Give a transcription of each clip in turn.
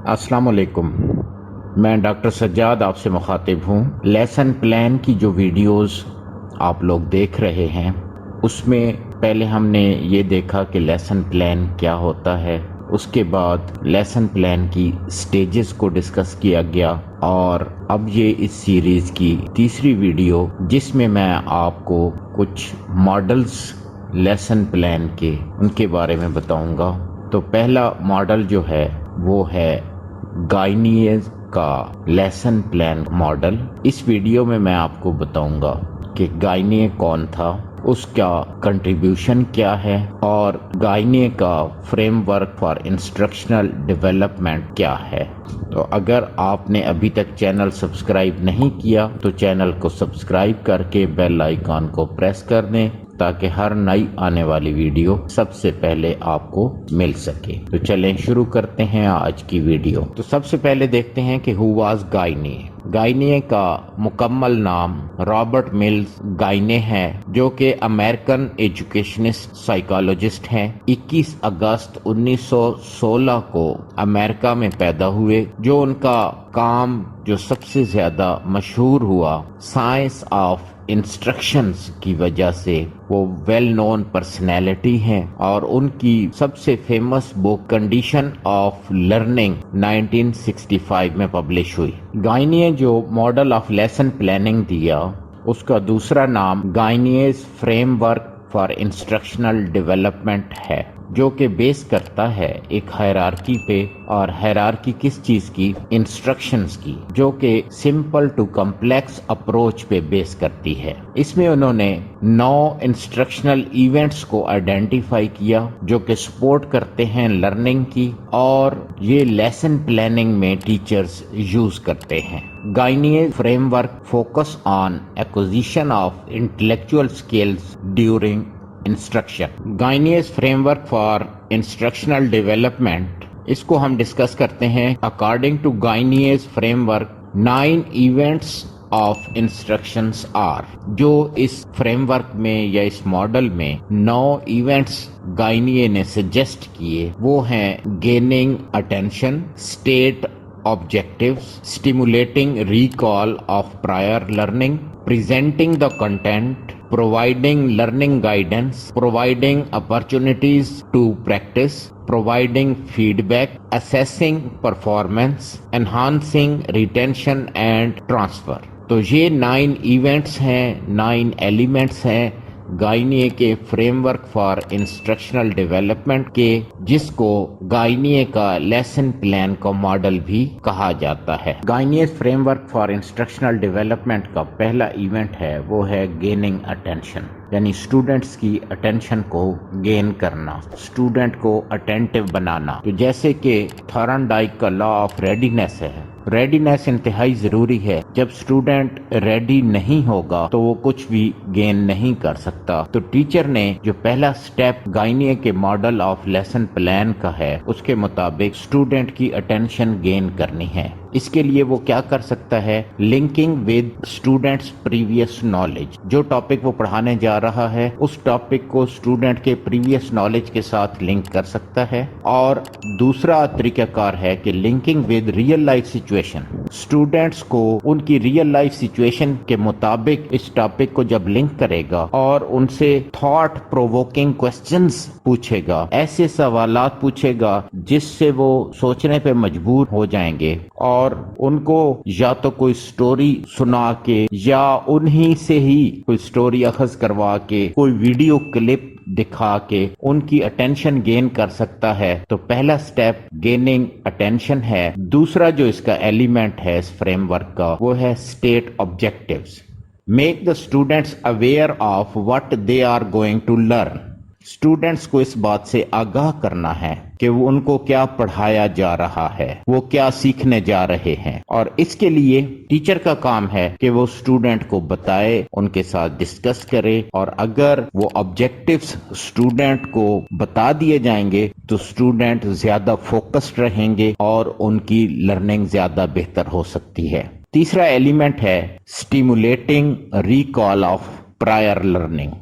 السلام علیکم، میں ڈاکٹر سجاد آپ سے مخاطب ہوں۔ لیسن پلان کی جو ویڈیوز آپ لوگ دیکھ رہے ہیں اس میں پہلے ہم نے یہ دیکھا کہ لیسن پلان کیا ہوتا ہے، اس کے بعد لیسن پلان کی سٹیجز کو ڈسکس کیا گیا، اور اب یہ اس سیریز کی تیسری ویڈیو جس میں میں آپ کو کچھ ماڈلز لیسن پلان کے ان کے بارے میں بتاؤں گا۔ تو پہلا ماڈل جو ہے وہ ہے گائنیز کا لیسن پلان ماڈل۔ اس ویڈیو میں آپ کو بتاؤں گا کہ گائنیے کون تھا، اس کا کنٹریبیوشن کیا ہے، اور گائنیے کا frame work for instructional development کیا ہے۔ تو اگر آپ نے ابھی تک چینل سبسکرائب نہیں کیا تو چینل کو سبسکرائب کر کے بیل آئیکن کو پریس کر دیں تاکہ ہر نئی آنے والی ویڈیو سب سے پہلے آپ کو مل سکے۔ تو چلیں شروع کرتے ہیں آج کی ویڈیو۔ تو سب سے پہلے دیکھتے ہیں کہ ہو واز گائنیے۔ گائنیے کا مکمل نام رابرٹ ملز گائنیے ہے، جو کہ امریکن ایجوکیشنسٹ سائیکالوجسٹ ہیں۔ 21 اگست 1916 کو امریکہ میں پیدا ہوئے۔ جو ان کا کام جو سب سے زیادہ مشہور ہوا سائنس آف انسٹرکشنز کی وجہ سے، وہ ویل نون پرسنالٹی ہیں، اور ان کی سب سے famous book condition of learning 1965 میں پبلش ہوئی۔ گائنیے جو ماڈل آف لیسن پلاننگ دیا، اس کا دوسرا نام Gagne's framework for instructional development ہے، جو کہ بیس کرتا ہے ایک ہائرارکی پہ، اور ہائرارکی کس چیز کی؟ انسٹرکشنز کی، جو کہ سمپل ٹو کمپلیکس اپروچ پہ بیس کرتی ہے۔ اس میں انہوں نے 9 انسٹرکشنل ایونٹس کو آئیڈینٹیفائی کیا جو کہ سپورٹ کرتے ہیں لرننگ کی، اور یہ لیسن پلاننگ میں ٹیچرز یوز کرتے ہیں۔ Gagne framework focus on acquisition of intellectual skills during instruction. Gagne's framework for instructional development, اس کو ہم ڈسکس کرتے ہیں۔ According to Gagne's framework 9 events of instructions are, جو اس فریم ورک میں یا اس ماڈل میں 9 ایونٹس گائنیے نے سجیسٹ کیے، وہ ہیں gaining attention, state objectives, stimulating recall of prior learning, presenting the content, providing learning guidance, providing opportunities to practice, providing feedback, assessing performance, enhancing retention and transfer۔ تو یہ 9 events ہیں، 9 elements ہیں گائنیے کے frame work for instructional development کے، جس کو گائنیے کا lesson plan کا ماڈل بھی کہا جاتا ہے۔ Gagne framework for instructional development کا پہلا ایونٹ ہے وہ ہے گیننگ اٹینشن، یعنی اسٹوڈنٹس کی اٹینشن کو گین کرنا، اسٹوڈنٹ کو اٹینٹیو بنانا۔ تو جیسے کہ تھارنڈائک کا لا آف ریڈینیس ہے، ریڈینیس انتہائی ضروری ہے۔ جب اسٹوڈنٹ ریڈی نہیں ہوگا تو وہ کچھ بھی گین نہیں کر سکتا۔ تو ٹیچر نے جو پہلا سٹیپ گائنیے کے ماڈل آف لیسن پلان کا ہے، اس کے مطابق اسٹوڈنٹ کی اٹینشن گین کرنی ہے۔ اس کے لیے وہ کیا کر سکتا ہے؟ Linking with students previous knowledge, جو ٹاپک وہ پڑھانے جا رہا ہے اس ٹاپک کو اسٹوڈنٹ کے پریویس نالج کے ساتھ لنک کر سکتا ہے۔ اور دوسرا طریقہ کار ہے کہ linking with real life situation, students کو ان کی ریئل لائف سچویشن کے مطابق اس ٹاپک کو جب لنک کرے گا اور ان سے تھاٹ پرووکنگ کوسچنز پوچھے گا، ایسے سوالات پوچھے گا جس سے وہ سوچنے پہ مجبور ہو جائیں گے، اور ان کو یا تو کوئی سٹوری سنا کے یا انہی سے ہی کوئی سٹوری اخذ کروا کے کوئی ویڈیو کلپ دکھا کے ان کی اٹینشن گین کر سکتا ہے۔ تو پہلا سٹیپ گیننگ اٹینشن ہے۔ دوسرا جو اس کا ایلیمنٹ ہے اس فریم ورک کا، وہ ہے state objectives. Make the students aware of what they are going to learn, students کو اس بات سے آگاہ کرنا ہے کہ وہ ان کو کیا پڑھایا جا رہا ہے، وہ کیا سیکھنے جا رہے ہیں، اور اس کے لیے ٹیچر کا کام ہے کہ وہ اسٹوڈنٹ کو بتائے، ان کے ساتھ ڈسکس کرے، اور اگر وہ آبجیکٹیوز اسٹوڈنٹ کو بتا دیے جائیں گے تو اسٹوڈنٹ زیادہ فوکسڈ رہیں گے اور ان کی لرننگ زیادہ بہتر ہو سکتی ہے۔ تیسرا ایلیمنٹ ہے stimulating recall of prior learning,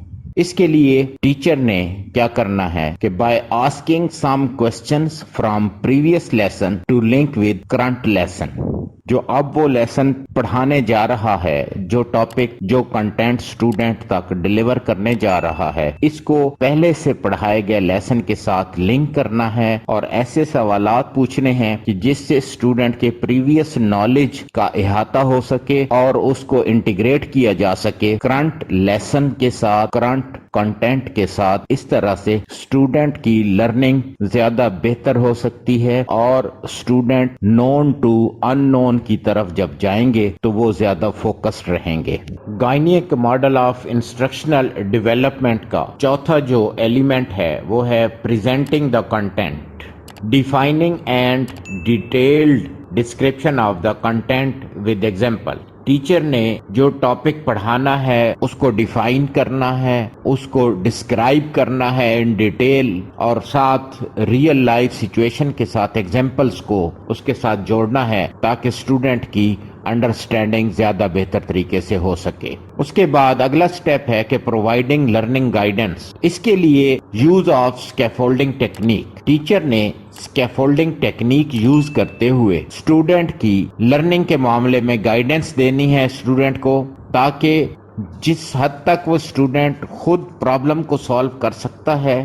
اس کے لیے ٹیچر نے کیا کرنا ہے کہ by asking some questions from previous lesson to link with current lesson, جو اب وہ لیسن پڑھانے جا رہا ہے، جو ٹاپک جو کنٹینٹ اسٹوڈنٹ تک ڈیلیور کرنے جا رہا ہے، اس کو پہلے سے پڑھائے گئے لیسن کے ساتھ لنک کرنا ہے اور ایسے سوالات پوچھنے ہیں کہ جس سے اسٹوڈنٹ کے پریویس نالج کا احاطہ ہو سکے اور اس کو انٹیگریٹ کیا جا سکے کرنٹ لیسن کے ساتھ، کرنٹ کنٹینٹ کے ساتھ۔ اس طرح سے اسٹوڈنٹ کی لرننگ زیادہ بہتر ہو سکتی ہے اور اسٹوڈنٹ نون ٹو ان نون کی طرف جب جائیں گے تو وہ زیادہ فوکسڈ رہیں گے۔ گائنیک ماڈل آف انسٹرکشنل ڈیولپمنٹ کا چوتھا جو ایلیمنٹ ہے وہ ہے presenting the content, defining and detailed description of the content with example. Teacher نے جو ٹاپک پڑھانا ہے اس کو ڈیفائن کرنا ہے، اس کو ڈسکرائب کرنا ہے ان ڈیٹیل، اور ساتھ ریئل لائف سچویشن کے ساتھ ایگزامپلس کو اس کے ساتھ جوڑنا ہے تاکہ اسٹوڈنٹ کی انڈرسٹینڈنگ زیادہ بہتر طریقے سے ہو سکے۔ اس کے بعد اگلا سٹیپ ہے کہ پرووائڈنگ لرننگ گائیڈنس۔ اس کے لیے یوز آف اسکیفولڈنگ ٹیکنیک۔ ٹیچر نے اسکیفولڈنگ ٹیکنیک یوز کرتے ہوئے اسٹوڈنٹ کی لرننگ کے معاملے میں گائیڈنس دینی ہے اسٹوڈنٹ کو، تاکہ جس حد تک وہ اسٹوڈنٹ خود پرابلم کو سالو کر سکتا ہے،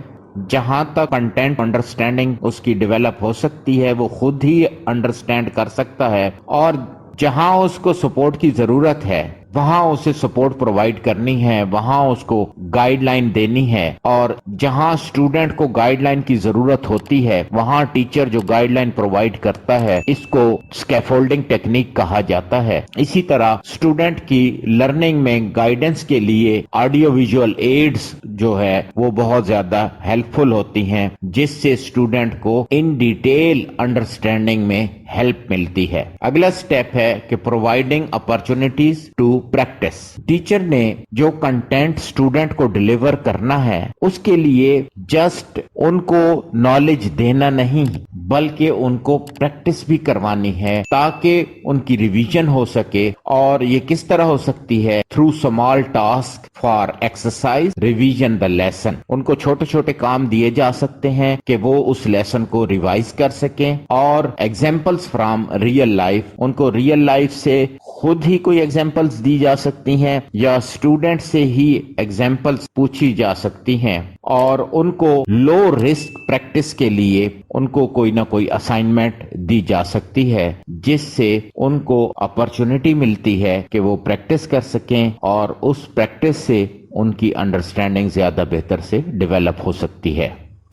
جہاں تک کنٹینٹ انڈرسٹینڈنگ اس کی ڈیولپ ہو سکتی ہے وہ خود ہی انڈرسٹینڈ کر سکتا ہے، اور جہاں اس کو سپورٹ کی ضرورت ہے وہاں اسے سپورٹ پرووائڈ کرنی ہے، وہاں اس کو گائیڈ لائن دینی ہے، اور جہاں اسٹوڈنٹ کو گائیڈ لائن کی ضرورت ہوتی ہے وہاں ٹیچر جو گائیڈ لائن پرووائڈ کرتا ہے اس کو اسکیفولڈنگ ٹیکنیک کہا جاتا ہے۔ اسی طرح اسٹوڈنٹ کی لرننگ میں گائیڈنس کے لیے آڈیو ویژول ایڈز جو ہے وہ بہت زیادہ ہیلپ فل ہوتی ہیں، جس سے اسٹوڈنٹ کو ان ڈیٹیل انڈرسٹینڈنگ میں ہیلپ ملتی ہے۔ اگلا سٹیپ ہے کہ providing opportunities to practice. Teacher نے جو کنٹینٹ اسٹوڈنٹ کو ڈیلیور کرنا ہے اس کے لیے جسٹ ان کو نالج دینا نہیں بلکہ ان کو پریکٹس بھی کروانی ہے تاکہ ان کی ریویژن ہو سکے، اور یہ کس طرح ہو سکتی ہے؟ Through small task for exercise revision the lesson. ان کو چھوٹے چھوٹے کام دیے جا سکتے ہیں کہ وہ اس لیسن کو ریوائز کر سکیں، اور ایگزامپلس فرام ریئل لائف، ان کو ریئل لائف سے خود ہی کوئی ایگزامپلس دی جا سکتی ہیں یا اسٹوڈنٹ سے ہی ایگزامپلس پوچھی جا سکتی ہیں، اور ان کو لو رسک پریکٹس کے لیے ان کو کوئی نہ کوئی اسائنمنٹ دی جا سکتی ہے، جس سے ان کو اپرچونٹی ملتی ہے کہ وہ پریکٹس کر سکیں اور اس پریکٹس سے ان کی انڈرسٹینڈنگ زیادہ بہتر سے ڈیولپ ہو سکتی ہے۔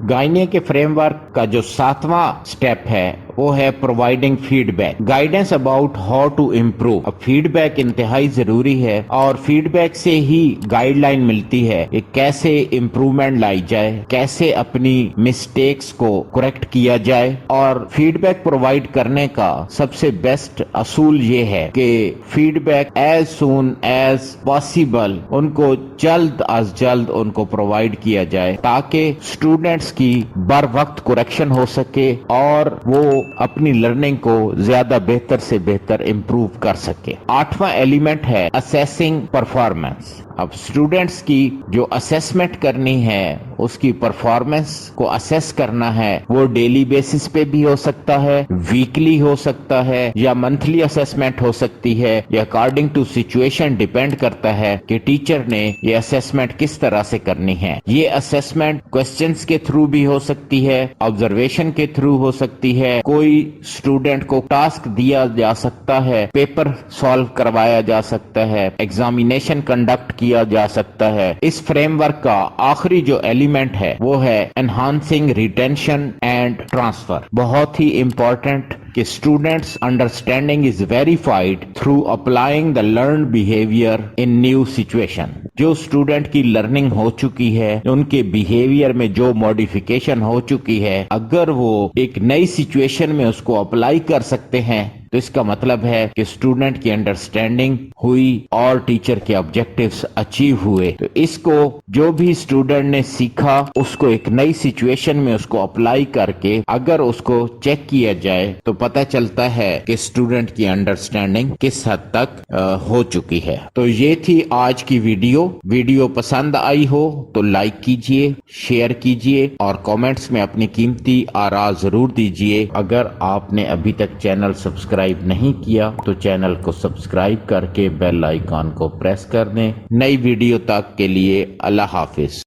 گائنی کے فریم ورک کا جو ساتواں سٹیپ ہے وہ ہے providing feedback, guidance about how to improve. اب فیڈ بیک انتہائی ضروری ہے اور فیڈ بیک سے ہی گائیڈ لائن ملتی ہے کہ کیسے امپروومنٹ لائی جائے، کیسے اپنی مسٹیکس کو کریکٹ کیا جائے، اور فیڈ بیک پرووائڈ کرنے کا سب سے بیسٹ اصول یہ ہے کہ feedback as soon as possible ان کو جلد از جلد ان کو پرووائڈ کیا جائے تاکہ اسٹوڈنٹس کی بر وقت کریکشن ہو سکے اور وہ اپنی لرننگ کو زیادہ بہتر سے بہتر امپروو کر سکے۔ آٹھواں ایلیمنٹ ہے اسیسنگ پرفارمنس۔ اب اسٹوڈنٹس کی جو اسیسمنٹ کرنی ہے، اس کی پرفارمنس کو اسیس کرنا ہے، وہ ڈیلی بیسس پہ بھی ہو سکتا ہے، ویکلی ہو سکتا ہے، یا منتھلی اسیسمنٹ ہو سکتی ہے، یا اکارڈنگ ٹو سچویشن ڈیپینڈ کرتا ہے کہ ٹیچر نے یہ اسیسمنٹ کس طرح سے کرنی ہے۔ یہ اسیسمنٹ کوسچنز کے تھرو بھی ہو سکتی ہے، آبزرویشن کے تھرو ہو سکتی ہے، کوئی اسٹوڈنٹ کو ٹاسک دیا جا سکتا ہے، پیپر سالو کروایا جا سکتا ہے، ایگزامینیشن کنڈکٹ کیا جا سکتا ہے۔ اس فریم ورک کا آخری جو ایلیمنٹ ہے وہ ہے انہانسنگ ریٹینشن اینڈ ٹرانسفر۔ بہت ہی امپورٹنٹ کہ students understanding is verified through applying the learned behaviour in new situation. جو اسٹوڈنٹ کی لرننگ ہو چکی ہے، ان کے بیہیویئر میں جو موڈیفیکیشن ہو چکی ہے، اگر وہ ایک نئی سچویشن میں اس کو اپلائی کر سکتے ہیں تو اس کا مطلب ہے کہ اسٹوڈنٹ کی انڈرسٹینڈنگ ہوئی اور ٹیچر کے آبجیکٹیوز اچیو ہوئے. تو اس کو جو بھی اسٹوڈنٹ نے سیکھا اس کو ایک نئی سچویشن میں اس کو اپلائی کر کے اگر اس کو چیک کیا جائے تو پتہ چلتا ہے کہ اسٹوڈنٹ کی انڈرسٹینڈنگ کس حد تک ہو چکی ہے. تو یہ تھی آج کی ویڈیو پسند آئی ہو تو لائک کیجئے، شیئر کیجئے اور کامنٹس میں اپنی قیمتی آراء ضرور دیجئے. اگر آپ نے ابھی تک چینل سبسکرائب نہیں کیا تو چینل کو سبسکرائب کر کے بیل آئیکن کو پریس کر دیں. نئی ویڈیو تک کے لیے اللہ حافظ.